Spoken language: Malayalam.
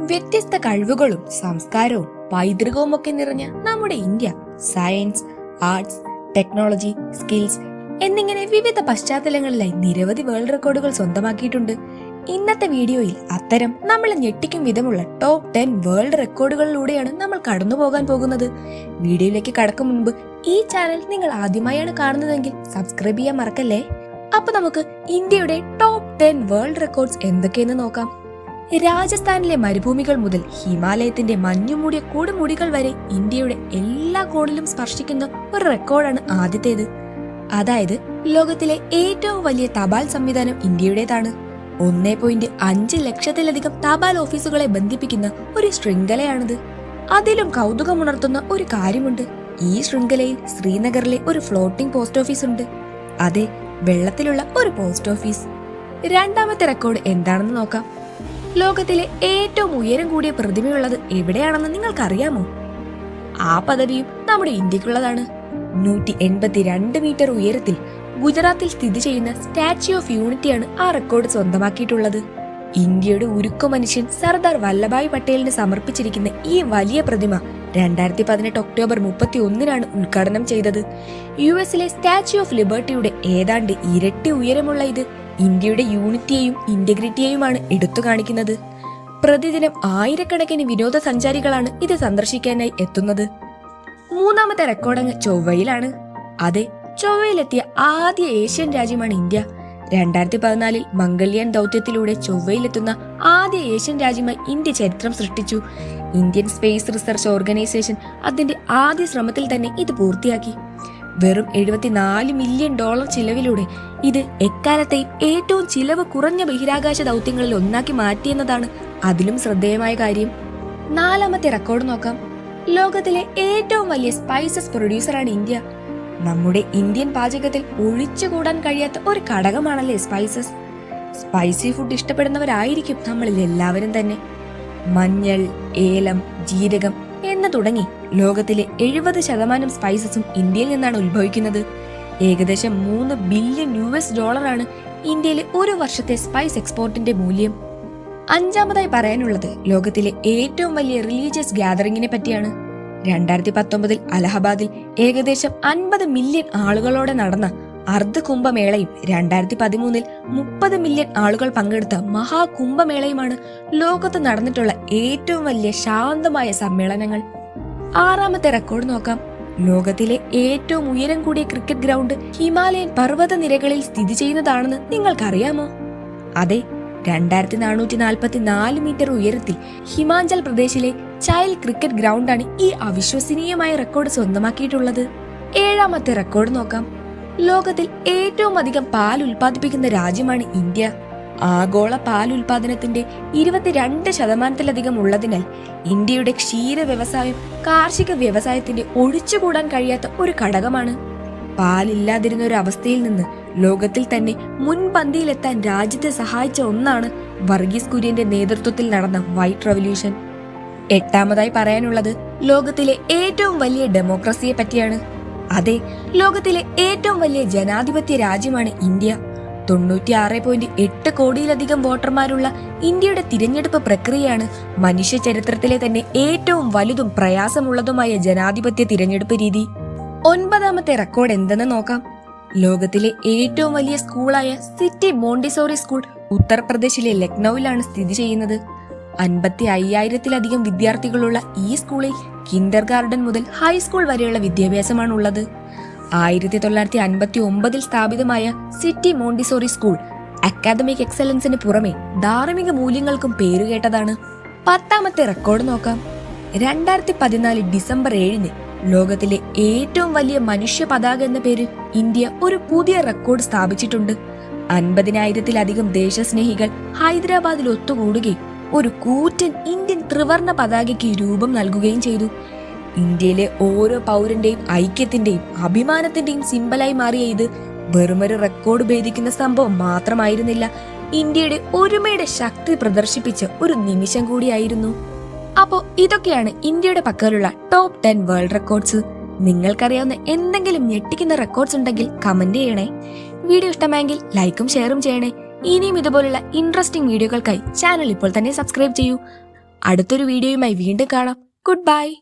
വ്യത്യസ്ത കഴിവുകളും സംസ്കാരവും പൈതൃകവും ഒക്കെ നിറഞ്ഞ നമ്മുടെ India science, arts, technology, skills എന്നിങ്ങനെ വിവിധ പശ്ചാത്തലങ്ങളിലായി നിരവധി വേൾഡ് റെക്കോർഡുകൾ സ്വന്തമാക്കിയിട്ടുണ്ട്. ഇന്നത്തെ വീഡിയോയിൽ അത്തരം നമ്മളെ ഞെട്ടിക്കും വിധമുള്ള ടോപ്പ് 10 വേൾഡ് റെക്കോർഡുകളിലൂടെയാണ് നമ്മൾ കടന്നു പോകാൻ പോകുന്നത്. വീഡിയോയിലേക്ക് കടക്കും മുൻപ് ഈ ചാനൽ നിങ്ങൾ ആദ്യമായാണ് കാണുന്നതെങ്കിൽ സബ്സ്ക്രൈബ് ചെയ്യാൻ മറക്കല്ലേ. അപ്പൊ നമുക്ക് ഇന്ത്യയുടെ ടോപ്പ് 10 വേൾഡ് റെക്കോർഡ്സ് എന്തൊക്കെയെന്ന് നോക്കാം. രാജസ്ഥാനിലെ മരുഭൂമികൾ മുതൽ ഹിമാലയത്തിന്റെ മഞ്ഞുമൂടിയ കൊടുമുടികൾ വരെ ഇന്ത്യയുടെ എല്ലാ കോണിലും സ്പർശിക്കുന്ന ഒരു റെക്കോർഡാണ് ആദ്യത്തേത്. അതായത് ലോകത്തിലെ ഏറ്റവും വലിയ തപാൽ സംവിധാനം ഇന്ത്യയുടേതാണ്. 1.5 ലക്ഷത്തിലധികം തപാൽ ഓഫീസുകളെ ബന്ധിപ്പിക്കുന്ന ഒരു ശൃംഖലയാണിത്. അതിലും കൗതുകമുണർത്തുന്ന ഒരു കാര്യമുണ്ട്. ഈ ശൃംഖലയിൽ ശ്രീനഗറിലെ ഒരു ഫ്ലോട്ടിംഗ് പോസ്റ്റ് ഓഫീസ് ഉണ്ട്. അതെ, വെള്ളത്തിലുള്ള ഒരു പോസ്റ്റ് ഓഫീസ്. രണ്ടാമത്തെ റെക്കോർഡ് എന്താണെന്ന് നോക്കാം. ലോകത്തിലെ ഏറ്റവും ഉയരം കൂടിയ പ്രതിമയുള്ളത് എവിടെയാണെന്ന് നിങ്ങൾക്കറിയാമോ? ആ പദവിയും നമ്മുടെ ഇന്ത്യക്കുള്ളതാണ്. 182 മീറ്റർ ഉയരത്തിൽ ഗുജറാത്തിൽ സ്ഥിതി ചെയ്യുന്ന സ്റ്റാച്യു ഓഫ് യൂണിറ്റിയാണ് ആ റെക്കോർഡ് സ്വന്തമാക്കിയിട്ടുള്ളത്. ഇന്ത്യയുടെ ഉരുക്കു മനുഷ്യൻ സർദാർ വല്ലഭായ് പട്ടേലിന് സമർപ്പിച്ചിരിക്കുന്ന ഈ വലിയ പ്രതിമ 2018 ഒക്ടോബർ 31-നാണ് ഉദ്ഘാടനം ചെയ്തത്. യുഎസിലെ സ്റ്റാച്യു ഓഫ് ലിബർട്ടിയുടെ ഏതാണ്ട് ഇരട്ടി ഉയരമുള്ള ഇത് ഇന്ത്യയുടെ യൂണിറ്റിയെയും ഇന്റഗ്രിറ്റിയെയുമാണ് എടുത്തു കാണിക്കുന്നത്. പ്രതിദിനം ആയിരക്കണക്കിന് വിനോദസഞ്ചാരികളാണ് ഇത് സന്ദർശിക്കാനായി എത്തുന്നത്. മൂന്നാമത്തെ റെക്കോർഡ് ചൊവ്വയിലാണ്. അതെ, ചൊവ്വയിലെത്തിയ ആദ്യ ഏഷ്യൻ രാജ്യമാണ് ഇന്ത്യ. 2014 മംഗൾയാൻ ദൗത്യത്തിലൂടെ ചൊവ്വയിലെത്തുന്ന ആദ്യ ഏഷ്യൻ രാജ്യമായി ഇന്ത്യ ചരിത്രം സൃഷ്ടിച്ചു. ഇന്ത്യൻ സ്പേസ് റിസർച്ച് ഓർഗനൈസേഷൻ അതിന്റെ ആദ്യ ശ്രമത്തിൽ തന്നെ ഇത് പൂർത്തിയാക്കി. വെറും $74 മില്യൺ ചിലവിലൂടെ ഇത് എക്കാലത്തെയും ഏറ്റവും ചിലവ് കുറഞ്ഞ ബഹിരാകാശ ദൗത്യങ്ങളിൽ ഒന്നാക്കി മാറ്റിയെന്നതാണ് അതിലും ശ്രദ്ധേയമായ കാര്യം. നാലാമത്തെ റെക്കോർഡ് നോക്കാം. ലോകത്തിലെ ഏറ്റവും വലിയ സ്പൈസസ് പ്രൊഡ്യൂസറാണ് ഇന്ത്യ. നമ്മുടെ ഇന്ത്യൻ പാചകത്തിൽ ഒഴിച്ചുകൂടാൻ കഴിയാത്ത ഒരു ഘടകമാണല്ലേ സ്പൈസസ്. സ്പൈസി ഫുഡ് ഇഷ്ടപ്പെടുന്നവരായിരിക്കും നമ്മളിൽ എല്ലാവരും തന്നെ. മഞ്ഞൾ, ഏലം, ജീരകം എന്ന് തുടങ്ങി ലോകത്തിലെ 70% സ്പൈസസും ഇന്ത്യയിൽ നിന്നാണ് ഉത്ഭവിക്കുന്നത്. ഏകദേശം $3 ബില്യൺ ഇന്ത്യയിലെ ഒരു വർഷത്തെ സ്പൈസ് എക്സ്പോർട്ടിന്റെ മൂല്യം. അഞ്ചാമതായി പറയാനുള്ളത് ലോകത്തിലെ ഏറ്റവും വലിയ റിലീജിയസ് ഗ്യാതറിംഗിനെ പറ്റിയാണ്. 2019 അലഹബാദിൽ ഏകദേശം 50 മില്യൺ ആളുകളോടെ നടന്ന അർദ്ധകുംഭമേളയും 2013 30 മില്യൺ ആളുകൾ പങ്കെടുത്ത മഹാകുംഭമേളയുമാണ് ലോകത്ത് നടന്നിട്ടുള്ള ഏറ്റവും വലിയ ശാന്തമായ സമ്മേളനങ്ങൾ. ആറാമത്തെ റെക്കോർഡ് നോക്കാം. ലോകത്തിലെ ഏറ്റവും ഉയരം കൂടിയ ക്രിക്കറ്റ് ഗ്രൗണ്ട് ഹിമാലയൻ പർവ്വത നിരകളിൽ സ്ഥിതി ചെയ്യുന്നതാണെന്ന് നിങ്ങൾക്കറിയാമോ? അതെ, 2444 മീറ്റർ ഉയരത്തിൽ ഹിമാചൽ പ്രദേശിലെ ചൈൽ ക്രിക്കറ്റ് ഗ്രൗണ്ടാണ് ഈ അവിശ്വസനീയമായ റെക്കോർഡ് സ്വന്തമാക്കിയിട്ടുള്ളത്. ഏഴാമത്തെ റെക്കോർഡ് നോക്കാം. ലോകത്തിൽ ഏറ്റവും അധികം പാൽ ഉൽപ്പാദിപ്പിക്കുന്ന രാജ്യമാണ് ഇന്ത്യ. ആഗോള പാൽ ഉൽപാദനത്തിന്റെ 22% ഉള്ളതിനാൽ ഇന്ത്യയുടെ ക്ഷീര വ്യവസായം കാർഷിക വ്യവസായത്തിന്റെ ഒഴിച്ചുകൂടാൻ കഴിയാത്ത ഒരു ഘടകമാണ്. പാലില്ലാതിരുന്ന ഒരു അവസ്ഥയിൽ നിന്ന് ലോകത്തിൽ തന്നെ മുൻപന്തിയിലെത്താൻ രാജ്യത്തെ സഹായിച്ച ഒന്നാണ് വർഗീസ് കുര്യന്റെ നേതൃത്വത്തിൽ നടന്ന വൈറ്റ് റവല്യൂഷൻ. എട്ടാമതായി പറയാനുള്ളത് ലോകത്തിലെ ഏറ്റവും വലിയ ഡെമോക്രസിയെ പറ്റിയാണ്. അതെ, ലോകത്തിലെ ഏറ്റവും വലിയ ജനാധിപത്യ രാജ്യമാണ് ഇന്ത്യ. 96.8 കോടിയിലധികം വോട്ടർമാരുള്ള ഇന്ത്യയുടെ തിരഞ്ഞെടുപ്പ് പ്രക്രിയയാണ് മനുഷ്യ ചരിത്രത്തിലെ തന്നെ ഏറ്റവും വലുതും പ്രയാസമുള്ളതുമായ ജനാധിപത്യ തിരഞ്ഞെടുപ്പ് രീതി. ഒൻപതാമത്തെ റെക്കോർഡ് എന്തെന്ന് നോക്കാം. ലോകത്തിലെ ഏറ്റവും വലിയ സ്കൂളായ സിറ്റി മോണ്ടിസോറി സ്കൂൾ ഉത്തർപ്രദേശിലെ ലക്നൌവിലാണ് സ്ഥിതി ചെയ്യുന്നത്. 55,000-ലധികം വിദ്യാർത്ഥികളുള്ള ഈ സ്കൂളിൽ കിൻഡർ ഗാർഡൻ മുതൽ ഹൈസ്കൂൾ വരെയുള്ള വിദ്യാഭ്യാസമാണ് ഉള്ളത്. 1959 സ്ഥാപിതമായ സിറ്റി മോണ്ടിസോറി സ്കൂൾ അക്കാദമിക് എക്സലൻസിന് പുറമെ ധാർമ്മിക മൂല്യങ്ങൾക്കും പേരുകേട്ടതാണ്. പത്താമത്തെ റെക്കോർഡ് നോക്കാം. 2014 ഡിസംബർ 7-ന് ലോകത്തിലെ ഏറ്റവും വലിയ മനുഷ്യ പതാക എന്ന പേരിൽ ഇന്ത്യ ഒരു പുതിയ റെക്കോർഡ് സ്ഥാപിച്ചിട്ടുണ്ട്. 50,000-ലധികം ദേശസ്നേഹികൾ ഹൈദരാബാദിൽ ഒത്തുകൂടുകയും ഒരു കൂറ്റൻ ഇന്ത്യൻ ത്രിവർണ പതാകയ്ക്ക് രൂപം നൽകുകയും ചെയ്തു. ഇന്ത്യയിലെ ഓരോ പൗരന്റെയും ഐക്യത്തിന്റെയും അഭിമാനത്തിന്റെയും സിംബലായി മാറിയ ഇത് വെറുമൊരു റെക്കോർഡ് ഭേദിക്കുന്ന സംഭവം മാത്രമായിരുന്നില്ല, ഇന്ത്യയുടെ ഒരുമയുടെ ശക്തി പ്രദർശിപ്പിച്ച ഒരു നിമിഷം കൂടിയായിരുന്നു. അപ്പോ ഇതൊക്കെയാണ് ഇന്ത്യയുടെ പക്കലുള്ള ടോപ്പ് 10 വേൾഡ് റെക്കോർഡ്സ്. നിങ്ങൾക്കറിയാവുന്ന എന്തെങ്കിലും ഞെട്ടിക്കുന്ന റെക്കോർഡ്സ് ഉണ്ടെങ്കിൽ കമന്റ് ചെയ്യണേ. വീഡിയോ ഇഷ്ടമായെങ്കിൽ ലൈക്കും ഷെയറും ചെയ്യണേ. ഇനിയും ഇതുപോലുള്ള ഇൻട്രസ്റ്റിംഗ് വീഡിയോകൾക്കായി ചാനൽ ഇപ്പോൾ തന്നെ സബ്സ്ക്രൈബ് ചെയ്യൂ. അടുത്തൊരു വീഡിയോയുമായി വീണ്ടും കാണാം. Good bye.